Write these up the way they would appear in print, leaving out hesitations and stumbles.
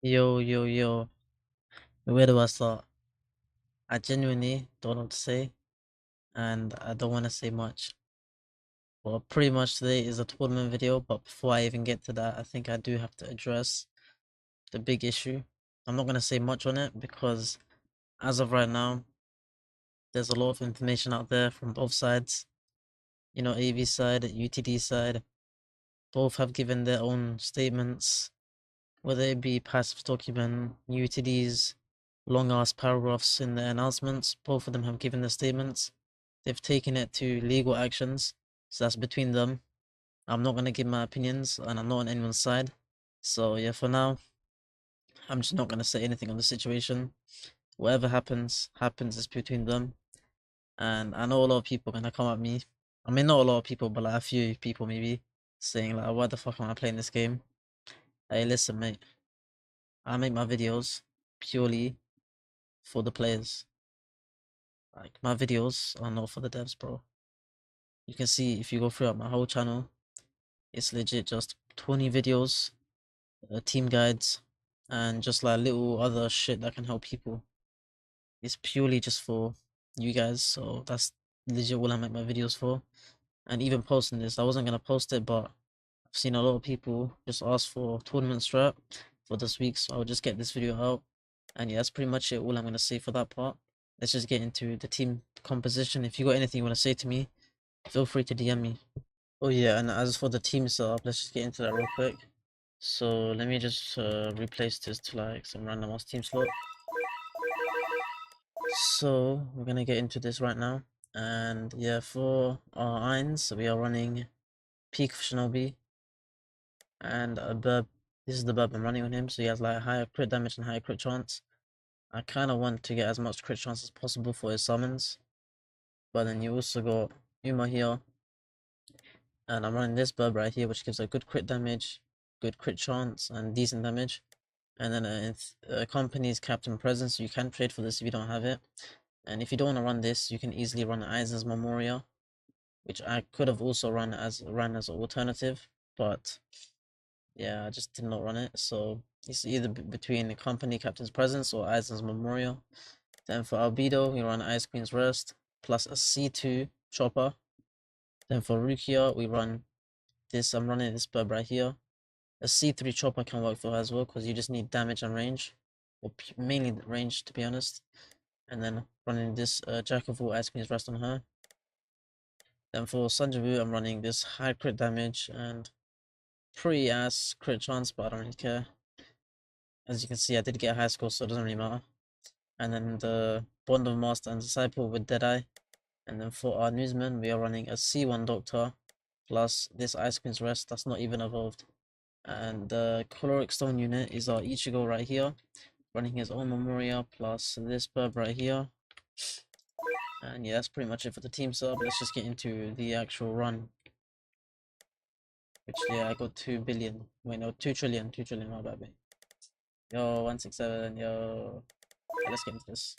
Yo, yo, yo. Where do I start? I genuinely don't know what to say, and I don't want to say much. Well, pretty much today is a tournament video, but before I even get to that, I think I do have to address the big issue. I'm not going to say much on it because as of right now, there's a lot of information out there from both sides. AV side, UTD side, both have given their own statements, whether it be passive document, UTDs, long ass paragraphs in their announcements. Both of them have given their statements. They've taken it to legal actions, so that's between them. I'm not gonna give my opinions, and I'm not on anyone's side. So yeah, for now, I'm just not gonna say anything on the situation. Whatever happens, happens. It's between them. And I know a lot of people are gonna come at me. I mean, not a lot of people, but like a few people maybe saying like, "Why the fuck am I playing this game?" Hey, listen, mate. I make my videos purely for the players. Like my videos are not for the devs, bro. You can see if you go throughout my whole channel, it's legit just 20 videos, team guides, and just like little other shit that can help people. It's purely just for you guys, so that's legit what I make my videos for. And even posting this, I wasn't gonna post it, but I've seen a lot of people just ask for tournament strat for this week, so I'll just get this video out. And yeah, that's pretty much it. All I'm gonna say for that part. Let's just get into the team composition. If you got anything you wanna say to me, feel free to DM me. Oh yeah, and as for the team setup, let's just get into that real quick. So let me just replace this to like some random ass team slot. So we're gonna get into this right now. And yeah, for our irons, we are running Peak Shinobi and a Burb. This is the Burb I'm running on him, so he has like higher crit damage and higher crit chance. I kind of want to get as much crit chance as possible for his summons. But then you also got Uma here. And I'm running this Burb right here, which gives a good crit damage, good crit chance, and decent damage. And then it accompanies Captain Presence. You can trade for this if you don't have it. And if you don't want to run this, you can easily run Aizen's Memoria, which I could have also run as an alternative, but yeah, I just did not run it. So it's either between the company Captain's Presence or Aizen's Memorial. Then for Albedo, we run Ice Queen's Rest plus a C2 chopper. Then for Rukia, we run this. I'm running this Burb right here. A C3 chopper can work for her as well because you just need damage and range, or mainly range to be honest. And then running this Jack of all Ice Queen's Rest on her. Then for Sanjavu, I'm running this high crit damage and pretty ass crit chance, but I don't really care. As you can see, I did get a high score, so it doesn't really matter. And then the Bond of Master and Disciple with Deadeye. And then for our newsman, we are running a C1 Doctor plus this Ice Queen's Rest that's not even evolved. And the Caloric Stone unit is our Ichigo right here, running his own Memoria plus this Burb right here. And yeah, that's pretty much it for the team setup. Let's just get into the actual run. Which, yeah, I got 2 billion. Wait, no, 2 trillion. 2 trillion, my bad, mate. Yo, 167, yo. Okay, let's get into this.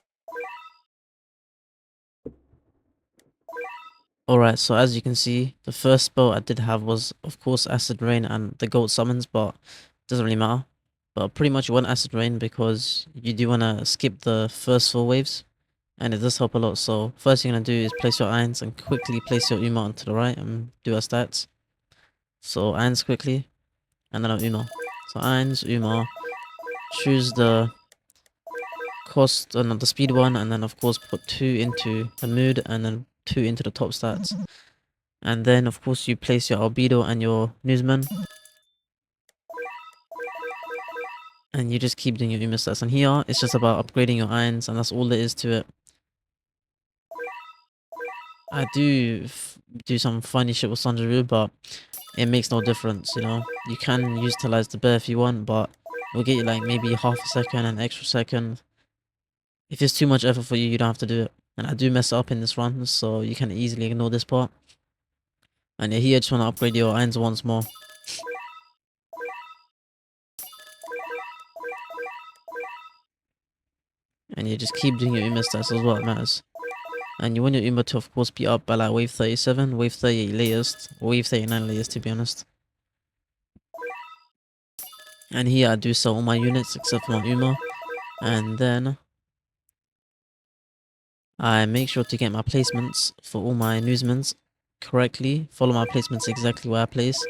Alright, so as you can see, the first spell I did have was, of course, Acid Rain and the Goat Summons, but it doesn't really matter. But pretty much you want Acid Rain because you do want to skip the first 4 waves, and it does help a lot. So first thing you're going to do is place your Irons and quickly place your Uma onto the right and do our stats. So Irons quickly, and then our Uma. So Irons, Uma, choose the cost, not the speed one, and then of course put 2 into the mood, and then 2 into the top stats. And then of course you place your albedo and your newsman. And you just keep doing your Uma stats. And here, it's just about upgrading your irons, and that's all there is to it. I do some funny shit with Sanjaru, but it makes no difference, you know? You can utilize the bear if you want, but it'll get you like maybe half a second, an extra second. If it's too much effort for you, you don't have to do it. And I do mess up in this run, so you can easily ignore this part. And yeah, here I just want to upgrade your irons once more. And you just keep doing your Uma stats as well, it matters. And you want your Uma to of course be up by like wave 37, wave 38 latest, or wave 39 latest to be honest. And here I do sell all my units except for my Uma. And then I make sure to get my placements for all my newsmans correctly. Follow my placements exactly where I place.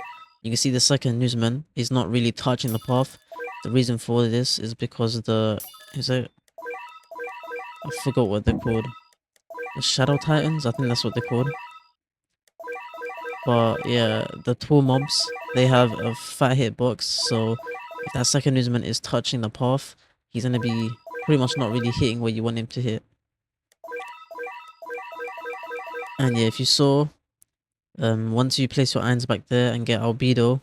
You can see the second newsman is not really touching the path. The reason for this is because I forgot what they're called. The Shadow Titans? I think that's what they're called. But yeah, the tall mobs, they have a fat hitbox, so if that second newsman is touching the path, he's gonna be pretty much not really hitting where you want him to hit. And yeah, if you saw, once you place your irons back there and get albedo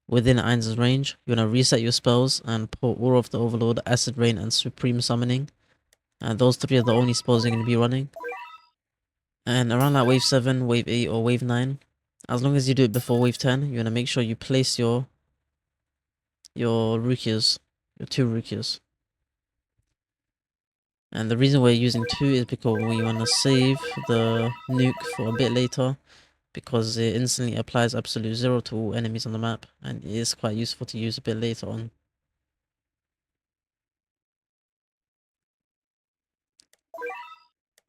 within irons' range, you're gonna reset your spells and put Aura of the Overlord, Acid Rain, and Supreme Summoning. And those three are the only spells you're gonna be running. And around like wave 7, wave 8, or wave 9, as long as you do it before wave 10, you're gonna make sure you place your Rukias, your 2 Rukias. And the reason we're using 2 is because we want to save the nuke for a bit later, because it instantly applies absolute 0 to all enemies on the map, and it is quite useful to use a bit later on.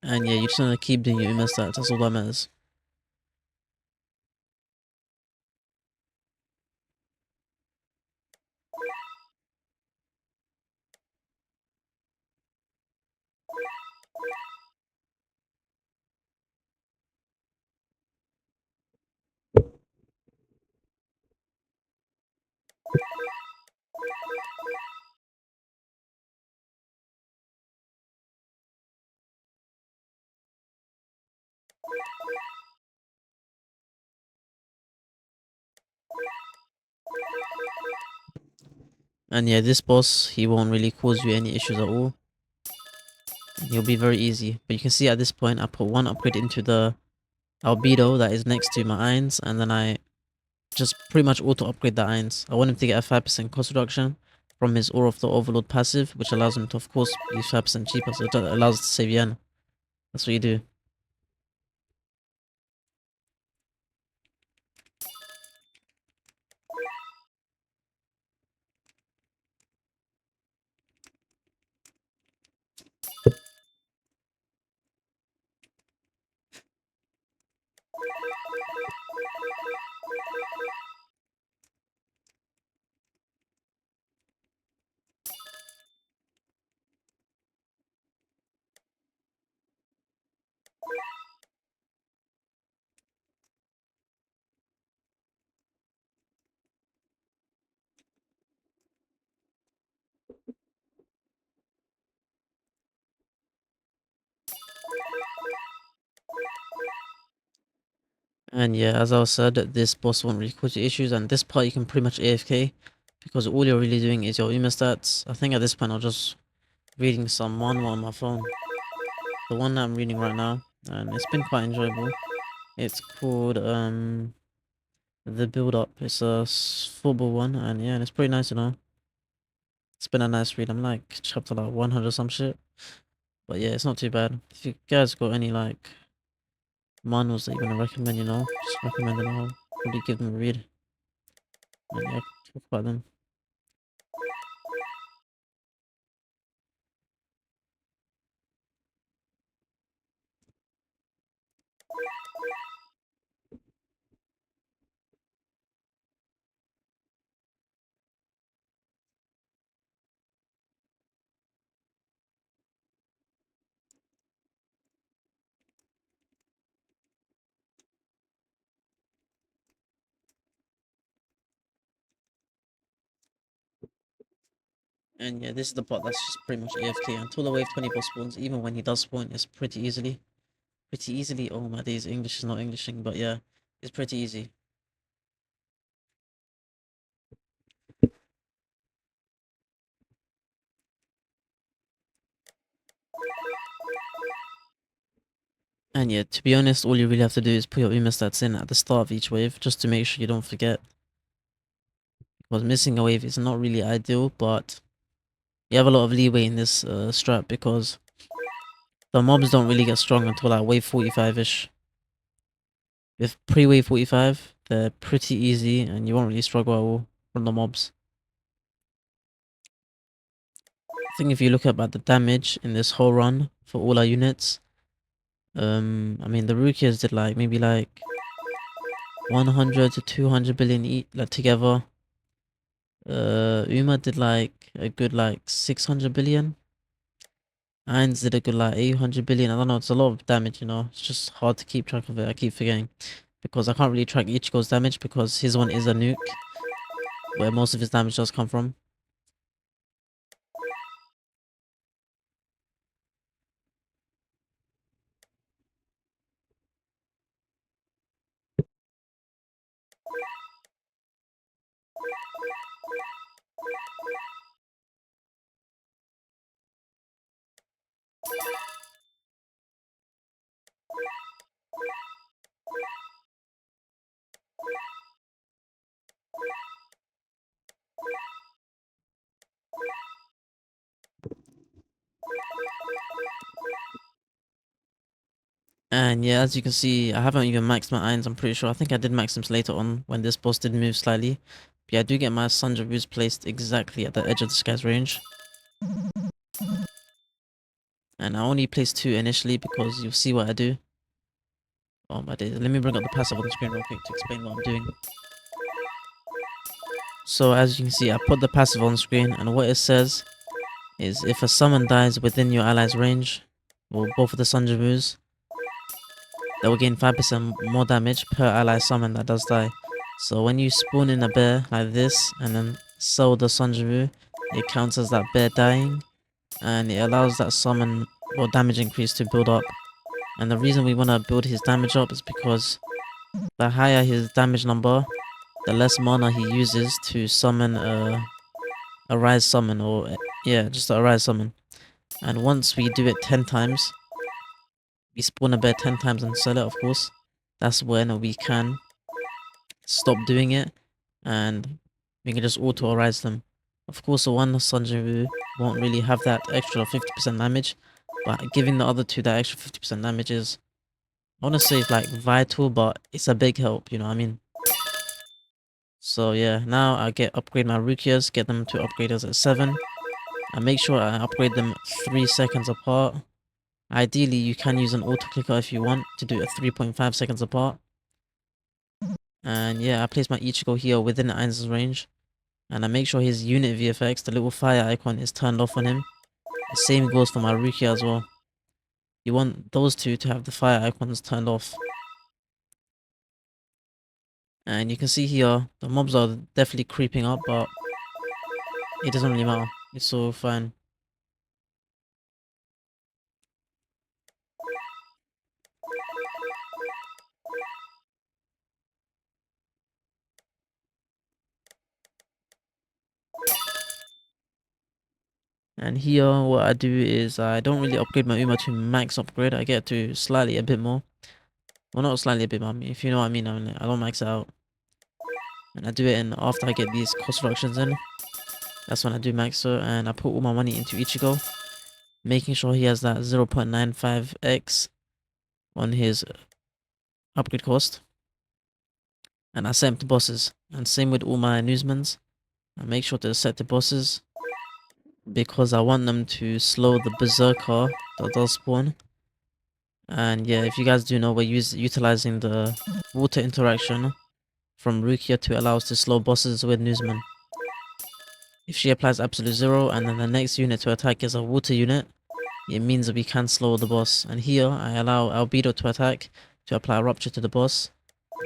And yeah, you just want to keep doing your Uma stats, that's all that matters. And yeah, this boss, he won't really cause you any issues at all. And he'll be very easy. But you can see at this point, I put 1 upgrade into the albedo that is next to my irons, and then I just pretty much auto upgrade the irons. I want him to get a 5% cost reduction from his Aura of the Overlord passive, which allows him to, of course, be 5% cheaper, so it allows us to save yen. That's what you do. And yeah, as I said, this boss won't really cause you issues, and this part you can pretty much AFK, because all you're really doing is your Uma stats. I think at this point I'll just reading some manhwa on my phone. The one that I'm reading right now, and it's been quite enjoyable. It's called The Build Up. It's a football one, and yeah, and it's pretty nice, you know. It's been a nice read. I'm like chapter like 100 some shit. But yeah, it's not too bad. If you guys got any like manhwas that you want to recommend, you know, just recommend them. I'll probably give them a read. And yeah, talk about them. And yeah, this is the part that's just pretty much AFK until the wave 20 boss spawns. Even when he does spawn, it's pretty easily. Pretty easily. Oh my days, English is not Englishing, but yeah, it's pretty easy. And yeah, to be honest, all you really have to do is put your Uma stats in at the start of each wave, just to make sure you don't forget. Because missing a wave is not really ideal, but you have a lot of leeway in this strat, because the mobs don't really get strong until like wave 45-ish. With pre-wave 45, they're pretty easy and you won't really struggle at all from the mobs. I think if you look at the damage in this whole run for all our units, I mean the Rukias did like maybe like 100 to 200 billion each, like together. Uma did like a good like 600 billion. Ainz did a good like 800 billion. I don't know, it's a lot of damage, you know. It's just hard to keep track of it. I keep forgetting because I can't really track Ichigo's damage because his one is a nuke where most of his damage does come from. And yeah, as you can see, I haven't even maxed my irons, I'm pretty sure. I think I did max them later on when this boss did move slightly. But yeah, I do get my Sundra Roots placed exactly at the edge of this guy's range. And I only placed 2 initially because you'll see what I do. Oh my days, let me bring up the passive on the screen real quick to explain what I'm doing. So as you can see, I put the passive on screen and what it says is if a summon dies within your ally's range, or both of the Sundra Roos, they will gain 5% more damage per ally summon that does die. So when you spawn in a bear like this and then sell the Sanjaru, it counts as that bear dying and it allows that summon or damage increase to build up. And the reason we want to build his damage up is because the higher his damage number, the less mana he uses to summon a rise summon or yeah, just a rise summon. And once we do it 10 times, we spawn a bear 10 times and sell it, of course. That's when we can stop doing it and we can just auto rise them. Of course, the one Sanjiru won't really have that extra 50% damage, but giving the other two that extra 50% damage is, I want to say, like vital, but it's a big help, you know what I mean? So yeah, now I upgrade my Rukias, get them to upgrade us at 7. I make sure I upgrade them 3 seconds apart. Ideally, you can use an auto clicker if you want to do it 3.5 seconds apart. And yeah, I place my Ichigo here within the Ainz's range. And I make sure his unit VFX, the little fire icon, is turned off on him. The same goes for my Rukia as well. You want those two to have the fire icons turned off. And you can see here, the mobs are definitely creeping up, but it doesn't really matter. It's so fine. And here, what I do is I don't really upgrade my Uma to max upgrade. I get to slightly a bit more. Well, not slightly a bit more. I mean, if you know what I mean, I don't max it out. And I do it in after I get these cost reductions in. That's when I do max it, and I put all my money into Ichigo, making sure he has that 0.95x on his upgrade cost. And I set him to bosses. And same with all my newsmans. I make sure to set the bosses because I want them to slow the berserker that does spawn. And yeah, if you guys do know, we're utilizing the water interaction from Rukia to allow us to slow bosses with newsman. If she applies absolute 0 and then the next unit to attack is a water unit, it means that we can slow the boss. And here I allow Albedo to attack to apply rupture to the boss,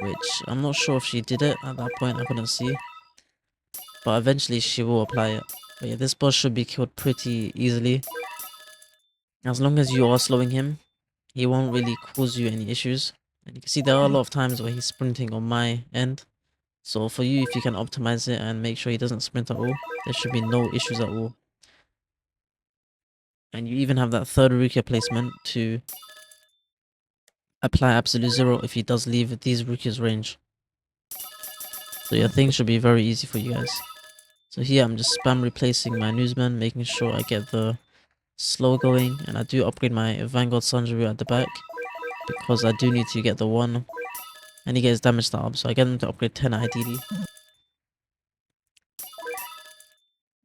which I'm not sure if she did it at that point, I couldn't see. But eventually she will apply it. But yeah, this boss should be killed pretty easily. As long as you are slowing him, he won't really cause you any issues. And you can see there are a lot of times where he's sprinting on my end. So for you, if you can optimize it and make sure he doesn't sprint at all, there should be no issues at all. And you even have that third Rukia placement to apply absolute 0 if he does leave these Rukia's range. So yeah, things should be very easy for you guys. So here I'm just spam replacing my newsman, making sure I get the slow going, and I do upgrade my Vanguard Sanjaru at the back because I do need to get the 1 and he gets damage start up, so I get them to upgrade 10 ideally.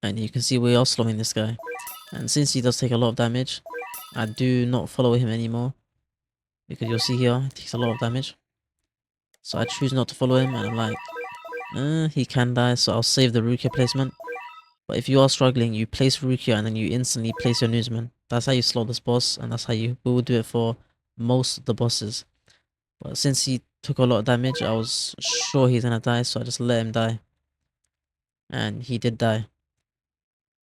And you can see we are slowing this guy. And since he does take a lot of damage, I do not follow him anymore. Because you'll see here, he takes a lot of damage. So I choose not to follow him, and I'm like, he can die, so I'll save the Rukia placement. But if you are struggling, you place Rukia and then you instantly place your newsman. That's how you slow this boss, and that's how you will do it for most of the bosses. But since he took a lot of damage, I was sure he's gonna die, so I just let him die. And he did die.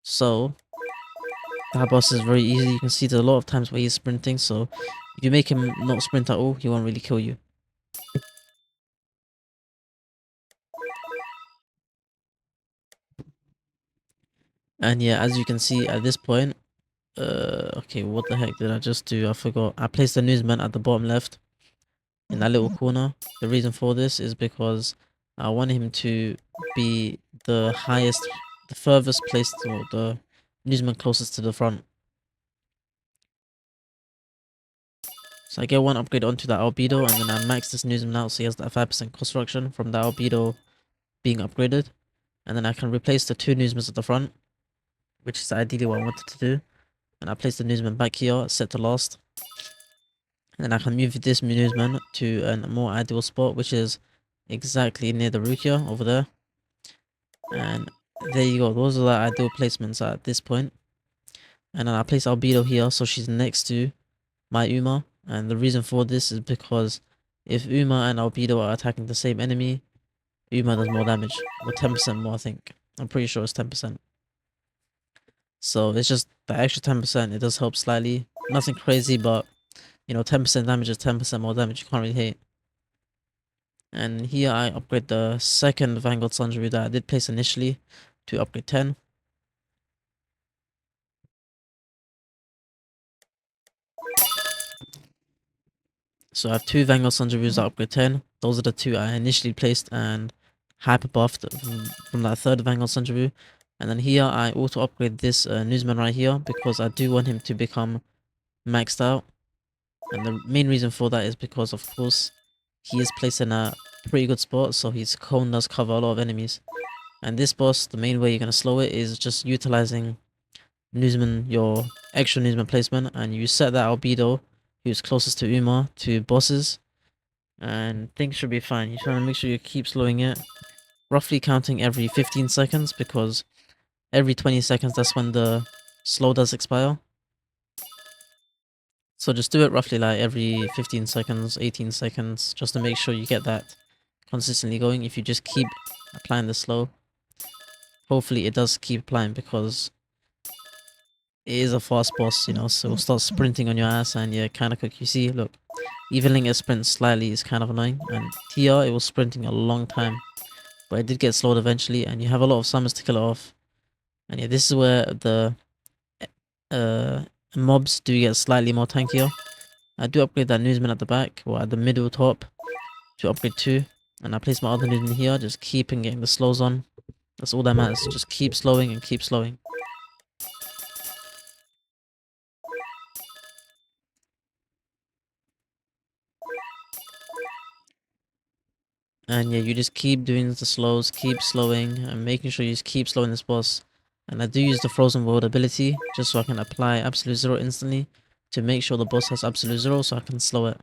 So, that boss is very easy. You can see there's a lot of times where he's sprinting, so if you make him not sprint at all, he won't really kill you. And yeah, as you can see at this point, okay, what the heck did I just do? I forgot. I placed the newsman at the bottom left in that little corner. The reason for this is because I want him to be the highest, the furthest placed, or the newsman closest to the front. So I get one upgrade onto that albedo, and then I max this newsman out so he has that 5% cost reduction from the albedo being upgraded. And then I can replace the two newsmans at the front, which is ideally what I wanted to do. And I place the newsman back here, set to last. And then I can move this newsman to a more ideal spot, which is exactly near the Rukia over there. And there you go, those are the ideal placements at this point. And then I place albedo here, so she's next to my Uma. And the reason for this is because if Uma and albedo are attacking the same enemy, Uma does more damage, or 10% more, I think. I'm pretty sure it's 10%. So it's just the extra 10%, it does help slightly. Nothing crazy, but you know, 10% damage is 10% more damage, you can't really hate. And here I upgrade the second Vanguard Sanjuru that I did place initially to upgrade 10. So I have two Vanguard Sanjurus that upgrade 10. Those are the two I initially placed and hyper buffed from that third Vanguard Sanjuru. And then here I auto upgrade this newsman right here because I do want him to become maxed out. And the main reason for that is because, of course, he is placed in a pretty good spot, so his cone does cover a lot of enemies. And this boss, the main way you're going to slow it is just utilizing newsman, your extra newsman placement, and you set that albedo, who's closest to Uma, to bosses, and things should be fine. You just want to make sure you keep slowing it, roughly counting every 15 seconds, because every 20 seconds that's when the slow does expire. So just do it roughly like every 15 seconds, 18 seconds, just to make sure you get that consistently going. If you just keep applying the slow, hopefully it does keep applying, because it is a fast boss, you know, so it'll start sprinting on your ass and you're kind of cooked. You see, look, even letting it sprint slightly is kind of annoying, and here it was sprinting a long time, but it did get slowed eventually, and you have a lot of summons to kill it off. And yeah, this is where the mobs do get slightly more tankier. I do upgrade that newsman at the back, or at the middle top, to upgrade 2. And I place my other newsman here, just keeping getting the slows on. That's all that matters, just keep slowing and keep slowing. And yeah, you just keep doing the slows, keep slowing, and making sure you just keep slowing this boss. And I do use the Frozen World ability, just so I can apply Absolute Zero instantly, to make sure the boss has Absolute Zero, so I can slow it.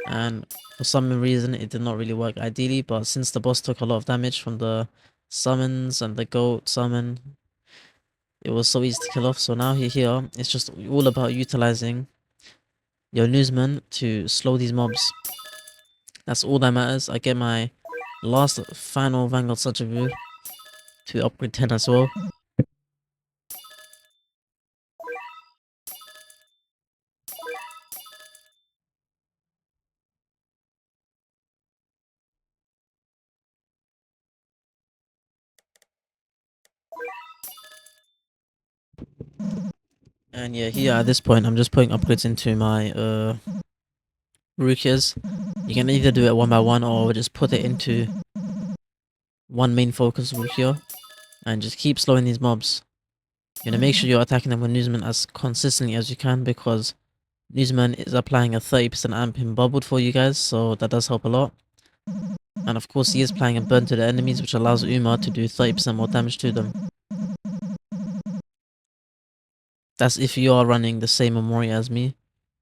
And for some reason, it did not really work ideally, but since the boss took a lot of damage from the summons and the goat summon, it was so easy to kill off. So now here, it's just all about utilizing your newsman to slow these mobs. That's all that matters. I get my last final Vanguard Sanjuru to upgrade 10 as well. And yeah, here at this point, I'm just putting upgrades into my Rukias. You can either do it one by one or just put it into one main focus Rukia and just keep slowing these mobs. You're gonna make sure you're attacking them with Newsman as consistently as you can, because Newsman is applying a 30% amp in bubbled for you guys, so that does help a lot. And of course he is applying a burn to the enemies, which allows Uma to do 30% more damage to them. That's if you are running the same Memoria as me.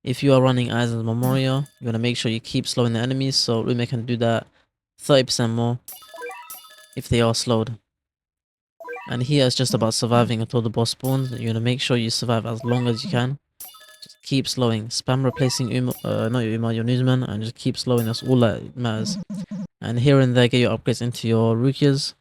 If you are running Aizen's Memoria, you want to make sure you keep slowing the enemies, so Ume can do that 30% more if they are slowed. And here it's just about surviving until the boss spawns. You want to make sure you survive as long as you can. Just keep slowing. Spam replacing not your newsman, and just keep slowing. That's all that matters. And here and there, get your upgrades into your Rukias.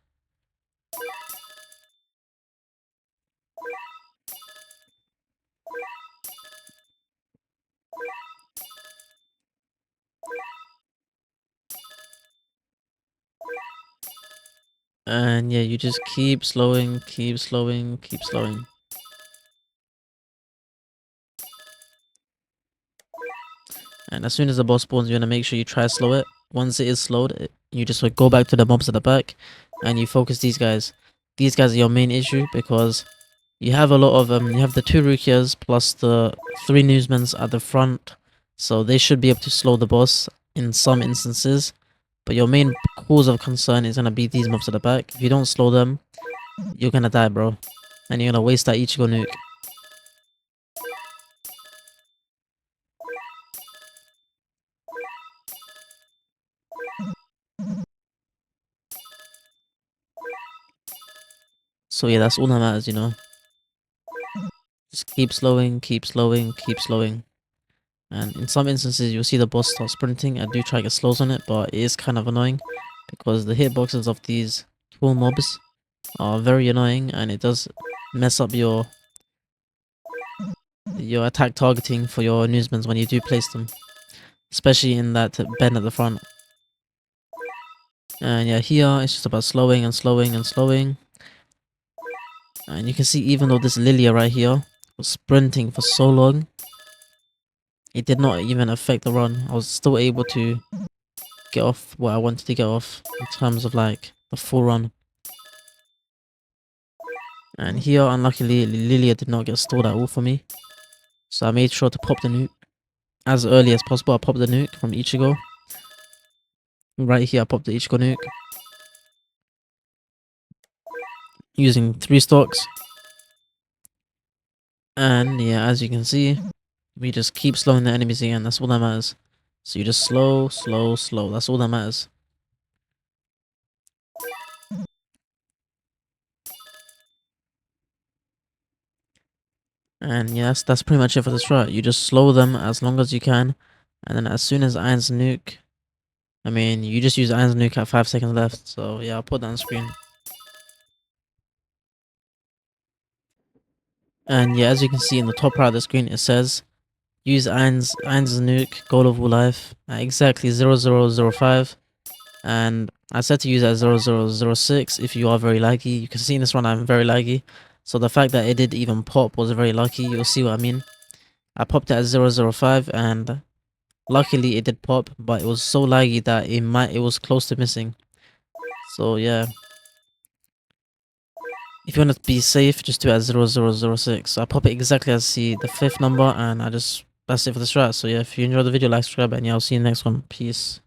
And yeah, you just keep slowing, keep slowing, keep slowing. And as soon as the boss spawns, you want to make sure you try to slow it. Once it is slowed, you just go back to the mobs at the back and you focus these guys. These guys are your main issue because you have a lot of you have the 2 Rukias plus the 3 Newsmans at the front. So they should be able to slow the boss in some instances. But your main cause of concern is going to be these mobs at the back. If you don't slow them, you're going to die, bro. And you're going to waste that Ichigo nuke. So yeah, that's all that matters, you know. Just keep slowing, keep slowing, keep slowing. And in some instances, you'll see the boss start sprinting. I do try to get slows on it, but it is kind of annoying because the hitboxes of these tall mobs are very annoying, and it does mess up your attack targeting for your newsmans when you do place them, especially in that bend at the front. And yeah, here it's just about slowing and slowing and slowing. And you can see, even though this Lilia right here was sprinting for so long, it did not even affect the run. I was still able to get off what I wanted to get off in terms of like the full run. And here, unluckily, Lilia did not get stalled at all for me. So I made sure to pop the nuke as early as possible. I popped the nuke from Ichigo. Right here, I popped the Ichigo nuke. Using 3 stocks. And yeah, as you can see, we just keep slowing the enemies again. That's all that matters. So you just slow, slow, slow. That's all that matters. And yes, that's pretty much it for the strat. You just slow them as long as you can. And then as soon as Iron's nuke, I mean, you just use Iron's nuke at 5 seconds left. So yeah, I'll put that on screen. And yeah, as you can see in the top right of the screen, it says use Iron's nuke, goal of all life, at exactly 0005. And I said to use at 0006 if you are very laggy. You can see in this run I'm very laggy. So the fact that it did even pop was very lucky. You'll see what I mean. I popped it at 005 and luckily it did pop, but it was so laggy that it was close to missing. So yeah. If you want to be safe, just do it at 0006. So I pop it exactly as the 5th number, and that's it for the strat. So yeah, if you enjoyed the video, like, subscribe, and yeah, I'll see you in the next one. Peace.